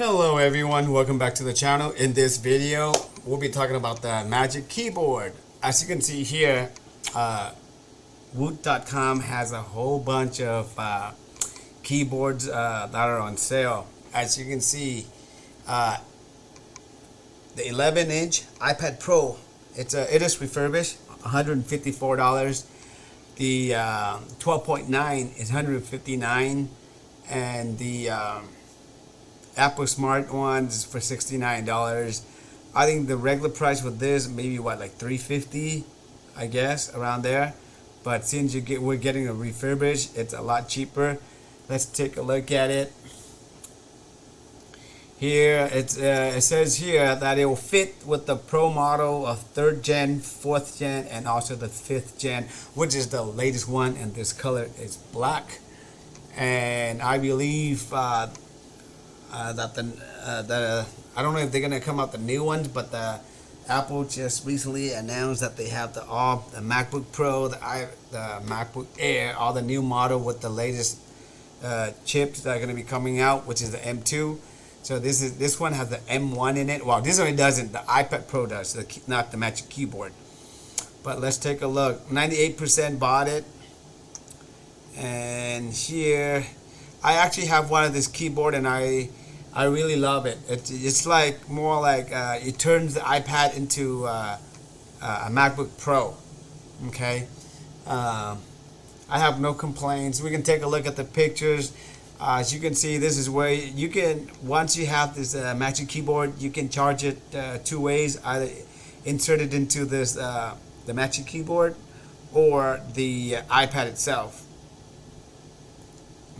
Hello everyone, welcome back to the channel. In this video, we'll be talking about the Magic Keyboard. As you can see here, Woot.com has a whole bunch of keyboards that are on sale. As you can see, the 11-inch iPad Pro, it is refurbished, $154. The 12.9 is $159, and the Apple Smart ones for $69. I think the regular price with this maybe like $350, I guess, around there. But since we're getting a refurbished, it's a lot cheaper. Let's take a look at it. Here it says here that it will fit with the Pro model of 3rd gen, 4th gen, and also the 5th gen, which is the latest one, and this color is black. And I believe that I don't know if they're gonna come out the new ones, but the Apple just recently announced that they have the MacBook Pro, the MacBook Air, all the new model with the latest chips that are gonna be coming out, which is the M2. So this one has the M1 in it. Well, this one doesn't. The iPad Pro does, not the Magic Keyboard. But let's take a look. 98% bought it, and here I actually have one of this keyboard, and I really love it. It's like more like it turns the iPad into a MacBook Pro. Okay, I have no complaints. We can take a look at the pictures. As you can see, this is where you can, once you have this Magic Keyboard, you can charge it two ways. Either insert it into this the Magic Keyboard or the iPad itself.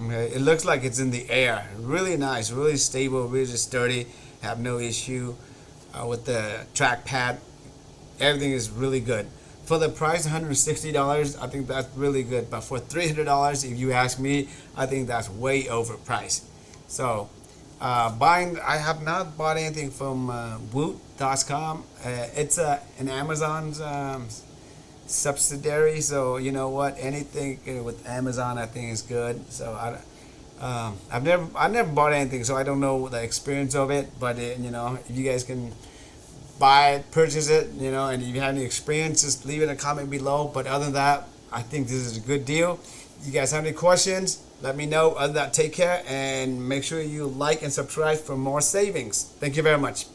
Okay, it looks like it's in the air. Really nice, really stable, really sturdy. Have no issue with the trackpad. Everything is really good. For the price, $160, I think that's really good. But for $300, if you ask me, I think that's way overpriced. So, I have not bought anything from Woot.com. It's an Amazon's subsidiary, so you know what, anything with Amazon I think is good. So I've never bought anything, so I don't know the experience of it. But you know, if you guys can buy it, purchase it, you know, and if you have any experience, just leave it in a comment below. But other than that, I think this is a good deal. You guys have any questions, let me know. Other than that, take care and make sure you like and subscribe for more savings. Thank you very much.